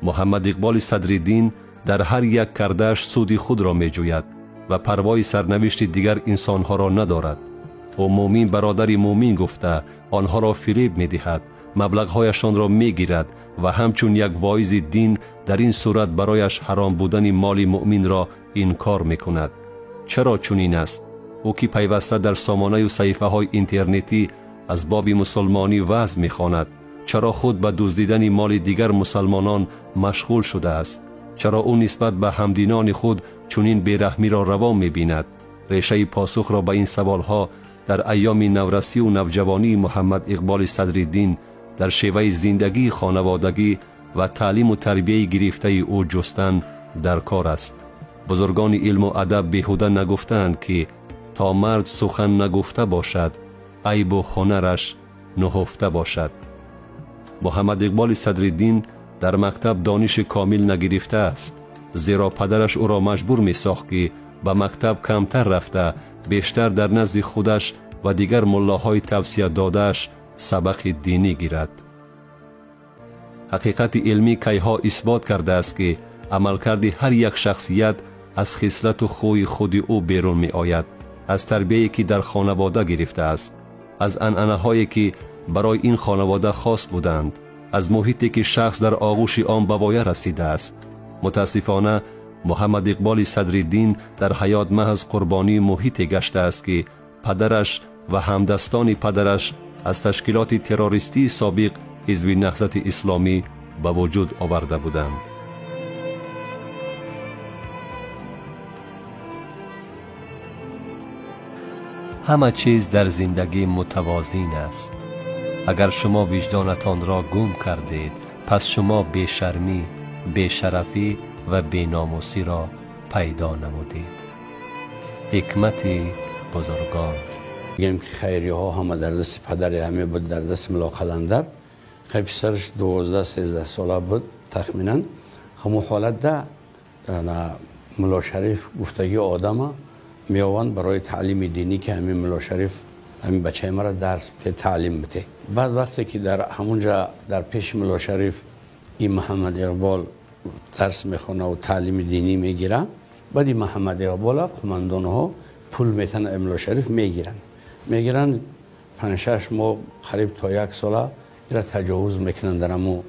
محمد اقبال صدرالدین در هر یک کرده‌اش سود خود را می جوید و پروای سرنوشت دیگر انسانها را ندارد. او مومین برادر مومین گفته آنها را فریب می دهد، مبلغ‌هایشان را می گیرد و همچون یک واعظ دین در این صورت برایش حرام بودن مال مؤمن را انکار می کند. چرا چنین است؟ او که پیوسته در سامانه و صحیفه های اینترنتی از باب مسلمانی وعظ می خواند، چرا خود به دزدیدن مال دیگر مسلمانان مشغول شده است؟ چرا او نسبت به همدینان خود چنین بیرحمی را روا می بیند؟ ریشه پاسخ را به این سوالها در ایام نورسی و نوجوانی محمد اقبال صدرالدین در شیوه زندگی خانوادگی و تعلیم و تربیه گرفته او جستن در کار است. بزرگان علم و ادب بیهوده نگفتند که تا مرد سخن نگفته باشد عیب و هنرش نهفته باشد. محمد اقبال صدرالدین در مکتب دانش کامل نگرفته است، زیرا پدرش او را مجبور می ساخت که به مکتب کمتر رفته بیشتر در نزد خودش و دیگر ملاهای توصیه دادهش سبق دینی گیرد. حقیقت علمی کیها اثبات کرده است که عملکرد هر یک شخصیت از خصلت و خوی خود او بیرون می آید، از تربیه‌ای که در خانواده گرفته است، از عنعنه‌هایی که برای این خانواده خاص بودند، از محیطی که شخص در آغوش آن به پایه رسیده است. متاسفانه محمد اقبال صدرالدین در حیات محض قربانی محیطی گشته است که پدرش و همدستان پدرش از تشکیلات تروریستی سابق حزب نهضت اسلامی به وجود آورده بودند. همه چیز در زندگی متوازن است. اگر شما وجدانتان را گم کردید، پس شما بیشرمی، بیشرفی و بیناموسی را پیدا نمودید. حکمت بزرگان. میگم که خیریه ها همه در دست پدر همه بود، در دست ملا قلندر. خیلی پسرش 12-13 ساله بود تخمینا. همون حالت ده ملا شریف گفتگی آدم میآوند برای تعلیم دینی که همین ملا شریف همین بچه مرا درس بده، تعلیم بده. بعد وقتی که در همونجا در پیش ملا شریف این محمد اقبال درس میخونه و تعلیم دینی میگیره، بعد این محمد اقبال قماندان ها پول میتن ملا شریف میگیرن 5-6 ماه قریب تا 1 ساله ایرا تجاوز میکنن در امو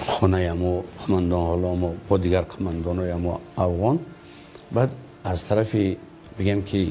خونه امو قماندان ها با دیگر قماندان های امو افغان. بعد از طرفی بگم که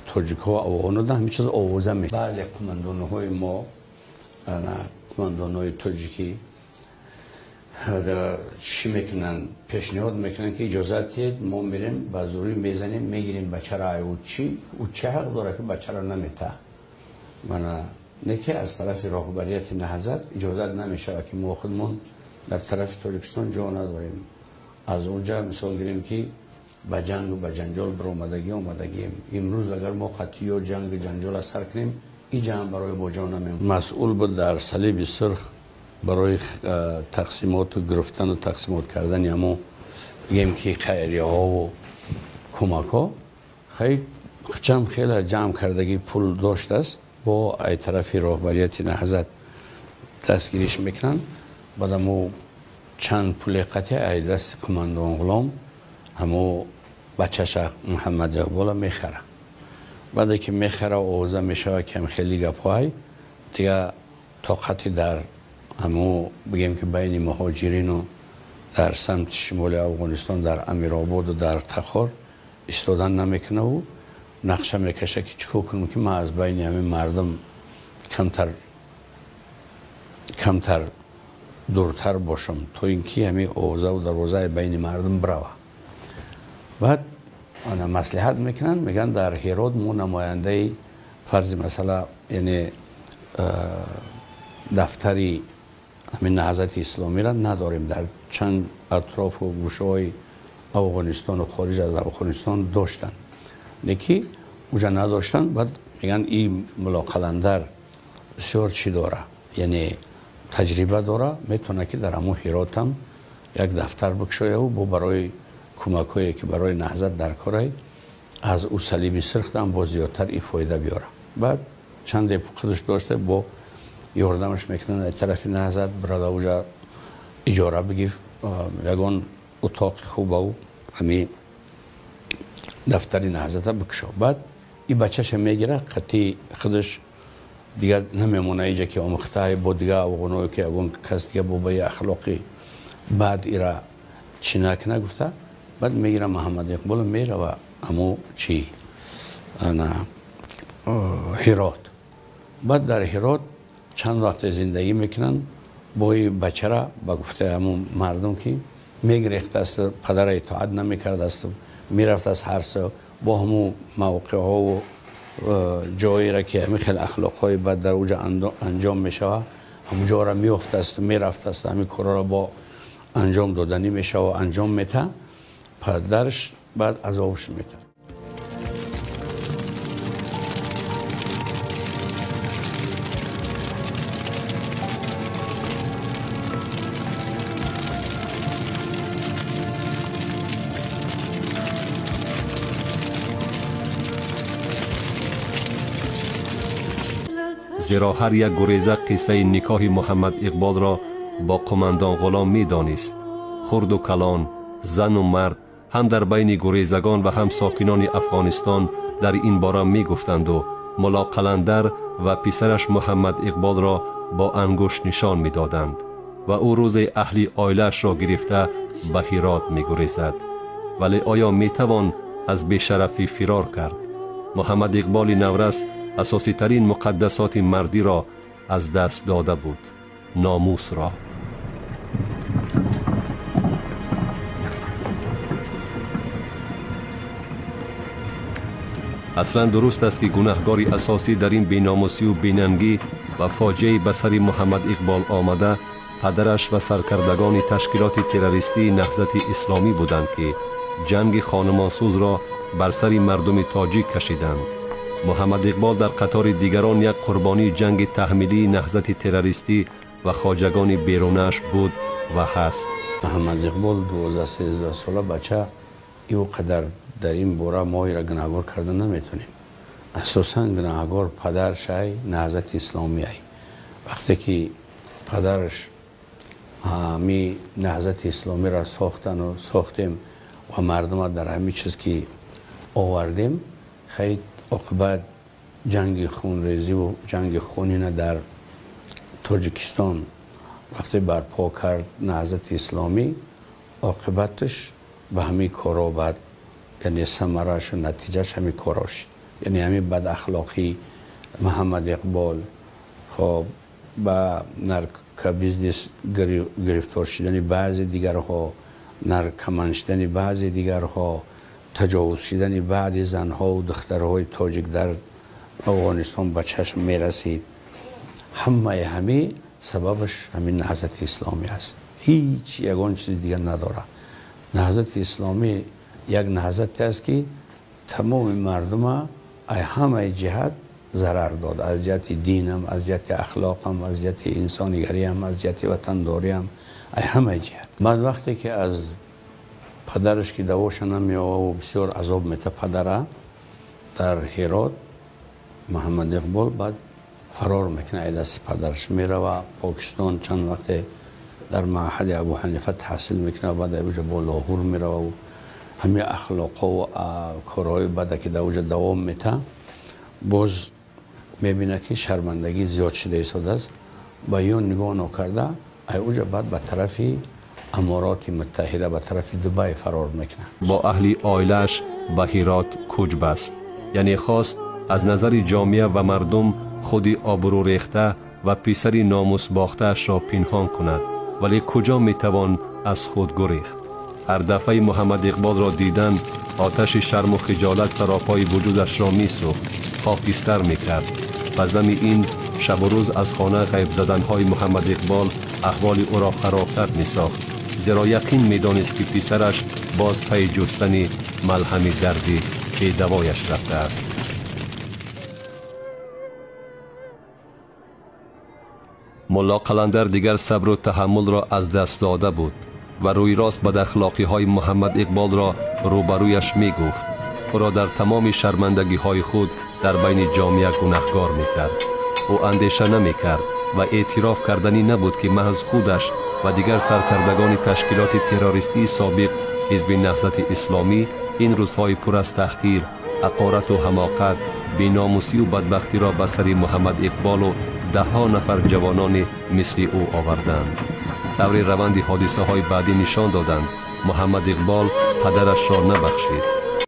تاجیک ها و افغان ها همین چیز آوازه میشه. بعضی قماندان های ما قماندان های تاجیکی چی میکنن؟ پیشنهاد میکنن که اجازه دید ما میریم با زوری میزنیم میگیریم بچه را. او چه حق داره که بچه را نمیته؟ من نکه از طرف راهبریت نهضت اجازه نمیشه که ما خودمون در طرف تاجیکستان جا نداریم. از اونجا مثال گیریم که با جنگ و با جنجال برآمدگیم. امروز اگر ما خطی و جنگ و جنجال اثر کنیم، این جنگ برای با جا نمیم. مسئول بود در صلیب سرخ برای تقسیمات و گرفتن و تقسیمات کردن همو بگیم که خیریه ها و کمک ها خیلی جمع کردگی پول داشت است. با ای طرفی راهبریت نهضت دستگیریش میکنن. بعد همو چند پول قطعی ای دست قماندان غلام همو بچه‌ش محمد اقبال میخره. بعد که میخره و آوازه میشه که خیلی گپای دیگه طاقتی در همو بگیم که بین مهاجرین و در سمت شمال افغانستان در امیرآباد و در تخار ایستادن نمیکنه و نقشه میکشه که چیکار کنم که من از بین همین مردم کمتر دورتر باشم تا اینکه همین آوازه و دروازه بین مردم بروه. بعد مصلحت میکنن، میگن در هرات ما نماینده فرض مثلا یعنی دفتری همین نهضت اسلامی را نداریم. در چند اطراف و گوشه های افغانستان و خارج از افغانستان داشتن، لیکی اونجا نداشتن. بعد میگن این ملا قلندر بسیار چی داره، یعنی تجربه داره، میتونه که در همون هرات هم یک دفتر بکشه و برای کمک هایی که برای نهضت در کاره از او صلیب سرخ هم با زیادتر ای فایده بیاره. بعد چند خودش داشته با یاردمش میکنن از طرف نهضت برای اوجا اجاره بگی یگان اتاق خوب و همین دفتری نهضت بکشه. بعد این بچهش میگیره قطعی خودش دیگر نمیمونه اینجا که آموخته با دیگه اوغانوی که اون کس دیگه بابای اخلاقی بعد ایرا چی نکنه گفته. بعد میگیره محمد اقبال میره و امو چی هرات. بعد در هرات چند وقت زندگی میکنن با این بچه را با گفته همون مردم که میگریخت است، پدر اطاعت نمیکرد است، میرفت از هر سو با همون موقع ها و جایی را که همین خیلی اخلاق های بد در اوجا انجام میشه همونجا را میافت است، میرفت است، همین کارا را با انجام دادنی میشه و انجام میته. پدرش بعد عذابش میته. زیرا هر یک گریزه قصه نکاح محمد اقبال را با قماندان غلام می دانست. خرد و کلان، زن و مرد هم در بین گریزگان و هم ساکنان افغانستان در این باره می گفتند و ملا قلندر و پسرش محمد اقبال را با انگشت نشان می دادند و او روز اهلی آیلش را گرفته به هرات می گریزد. ولی آیا می توان از بیشرفی فرار کرد؟ محمد اقبال نورس اساسی ترین مقدسات مردی را از دست داده بود، ناموس را. اصلا درست است که گناهکاری اساسی در این بی‌ناموسی و بی‌ننگی و فاجعه به سر محمد اقبال آمده پدرش و سرکردگان تشکیلات تروریستی نهضت اسلامی بودند که جنگ خانمانسوز را بر سر مردم تاجیک کشیدند. محمد اقبال در قطار دیگران یک قربانی جنگ تحمیلی نهضت تروریستی و خواجگان بیرونش بود و هست. محمد اقبال 12-13 ساله بچه ایو قدر در این باره ما را گناهکار کردن نمیتونیم. اساساً گناهکار پدرش نهضت اسلامی ای. وقتی که پدرش همی نهضت اسلامی را ساختن و ساختیم و مردم در همین چیز که آوردیم، خیلی عاقبت جنگ خونریزی و جنگ خونین در تاجیکستان وقتی برپا کرد نهضت اسلامی، عاقبتش به همین کارا بعد یعنی ثمره‌اش و نتیجهش همین کارا شد. یعنی همین بد اخلاقی محمد اقبال خب با نرک بیزنس گرفتار شدن بعضی دیگرها، نرکمند شدن بعضی دیگرها، تجاوز شدن بعضی زنها و دخترهای تاجیک در افغانستان به چشم می رسید. همه سببش همین نهضت اسلامی است. هیچ یگان چیز دیگر نداره. نهضت اسلامی یک نهضت است که تمام مردم همه جهت ضرر داد. از جهت دینم، از جهت اخلاقم، از جهت انسانیگری هم، از جهت وطنداری هم، همه جهت. بعد وقتی که از پدرش که دواش نمی‌آورد و بسیار عذاب می‌ده پدره در هرات، محمد اقبال بعد فرار میکنه، از دست پدرش میره و پاکستان چند وقت در معهد ابو حنیفه تحصیل میکنه. بعد اوجا با لاهور میره و همه اخلاق و کارهای بده که در اوجا دوام میده، باز میبینه که شرمندگی زیاد شده ایستاده است، با اون نگاه نکرده اوجا بعد به طرف امارات متحده به طرف دبی فرار میکنه. با اهلی آیلش به هرات کوچ بست، یعنی خواست از نظر جامعه و مردم خودی آبرو ریخته و پسر ناموس باخته‌اش را پنهان کند. ولی کجا میتوان از خود گریخت؟ هر دفعه محمد اقبال را دیدن آتش شرم و خجالت سراپای وجودش را میسوخت، خاکستر میکرد. و ضمن این شب و روز از خانه غیب زدنهای محمد اقبال احوال او را خرابتر میساخت، زیرا یقین میدانست که پسرش باز پی جستن ملهم دردی که دوایش رفته است. ملا قلندر دیگر صبر و تحمل را از دست داده بود و روی راست بد اخلاقی های محمد اقبال را روبرویش می گفت. او را در تمام شرمندگی های خود در بین جامعه گناهکار می کرد. او اندیشه نمی کرد و اعتراف کردنی نبود که محض خودش و دیگر سرکردگان تشکیلات تروریستی سابق حزب نهضت اسلامی این روزهای پر از تحقیر، حقارت و حماقت، بی‌ناموسی و بدبختی را به سر محمد اقبال و ده‌ها نفر جوانان مثل او آوردند. طور روند حادثه های بعدی نشان دادند محمد اقبال پدرش را نبخشید.